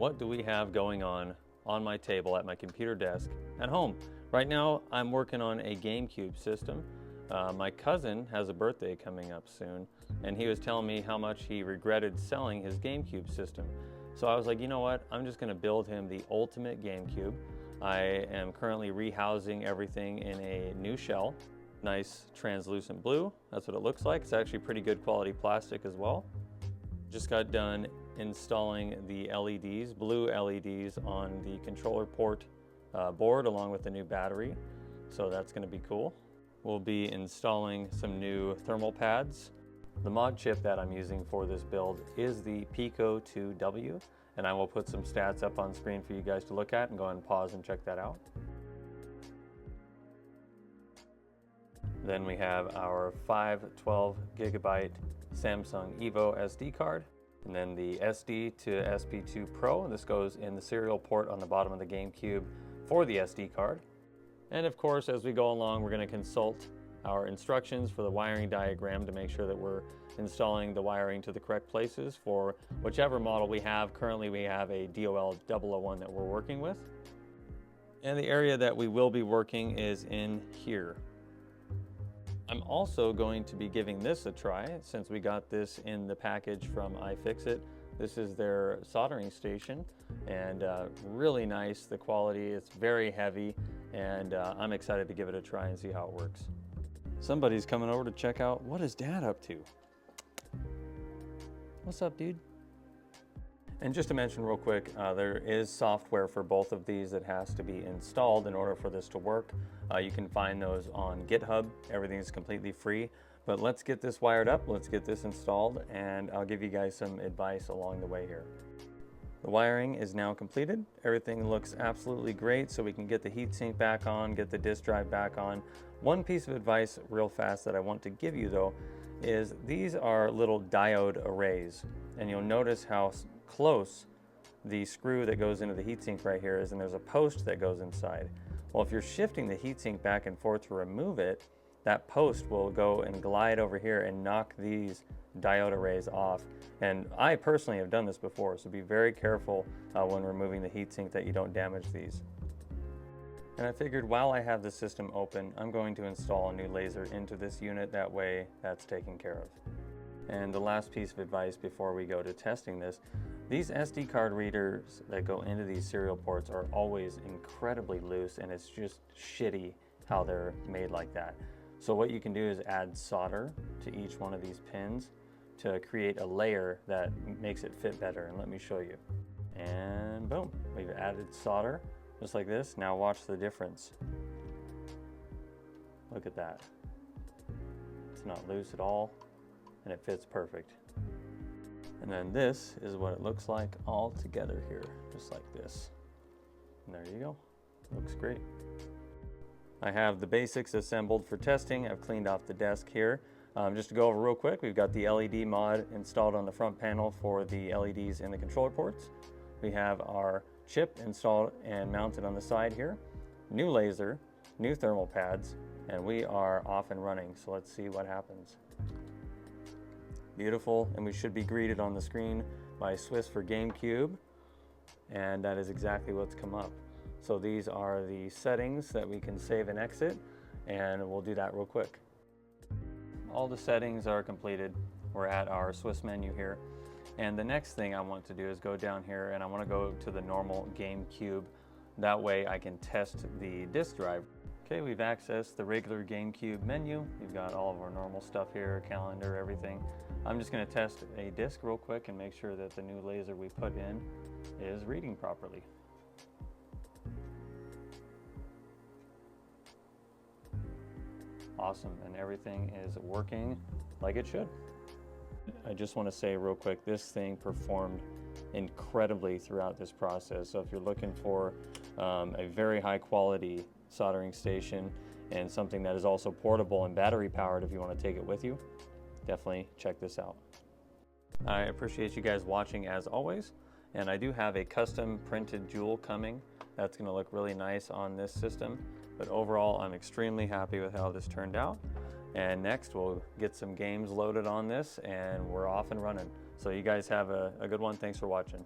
What do we have going on my table at my computer desk at home? Right now, I'm working on a GameCube system. My cousin has a birthday coming up soon, and he was telling me how much he regretted selling his GameCube system. So I was like, you know what? I'm just going to build him the ultimate GameCube. I am currently rehousing everything in a new shell. Nice translucent blue. That's what it looks like. It's actually pretty good quality plastic as well. Just got done installing the LEDs, blue LEDs on the controller port board along with the new battery. So that's going to be cool. We'll be installing some new thermal pads. The mod chip that I'm using for this build is the Pico 2W, and I will put some stats up on screen for you guys to look at and go ahead and pause and check that out. Then we have our 512 gigabyte Samsung Evo SD card, and then the SD to SP2 Pro. This goes in the serial port on the bottom of the GameCube for the SD card. And of course, as we go along, we're going to consult our instructions for the wiring diagram to make sure that we're installing the wiring to the correct places for whichever model we have. Currently, we have a DOL 001 that we're working with. And the area that we will be working is in here. I'm also going to be giving this a try since we got this in the package from iFixit. This is their soldering station, and really nice. The quality, it's very heavy, and I'm excited to give it a try and see how it works. Somebody's coming over to check out what is Dad up to. What's up, dude? And just to mention real quick, there is software for both of these that has to be installed in order for this to work. You can find those on GitHub. Everything's completely free. But let's get this wired up, let's get this installed, and I'll give you guys some advice along the way here. The wiring is now completed. Everything looks absolutely great, so we can get the heatsink back on, get the disk drive back on. One piece of advice real fast that I want to give you though is these are little diode arrays, and you'll notice how close the screw that goes into the heatsink right here is, and there's a post that goes inside. Well, if you're shifting the heatsink back and forth to remove it, that post will go and glide over here and knock these diode arrays off. And I personally have done this before, so be very careful when removing the heatsink that you don't damage these. And I figured while I have the system open, I'm going to install a new laser into this unit. That way that's taken care of. And the last piece of advice before we go to testing this, these SD card readers that go into these serial ports are always incredibly loose, and it's just shitty how they're made like that. So what you can do is add solder to each one of these pins to create a layer that makes it fit better. And let me show you. And boom, we've added solder just like this. Now watch the difference. Look at that. It's not loose at all, and it fits perfect. And then this is what it looks like all together here, just like this. And there you go. Looks great. I have the basics assembled for testing. I've cleaned off the desk here. Just to go over real quick, we've got the LED mod installed on the front panel for the LEDs in the controller ports. We have our chip installed and mounted on the side here. New laser, new thermal pads, and we are off and running. So let's see what happens. Beautiful, and we should be greeted on the screen by Swiss for GameCube, and that is exactly what's come up. So these are the settings that we can save and exit, and we'll do that real quick. All the settings are completed. We're at our Swiss menu here, and the next thing I want to do is go down here, and I want to go to the normal GameCube. That way I can test the disk drive. Okay, we've accessed the regular GameCube menu. We've got all of our normal stuff here, calendar, everything. I'm just going to test a disk real quick and make sure that the new laser we put in is reading properly. Awesome, and everything is working like it should. I just want to say real quick, this thing performed incredibly throughout this process. So if you're looking for a very high quality soldering station and something that is also portable and battery powered if you want to take it with you, definitely check this out. I appreciate you guys watching as always, and I do have a custom printed jewel coming that's going to look really nice on this system. But overall, I'm extremely happy with how this turned out. And next, we'll get some games loaded on this, and we're off and running. So you guys have a good one. Thanks for watching.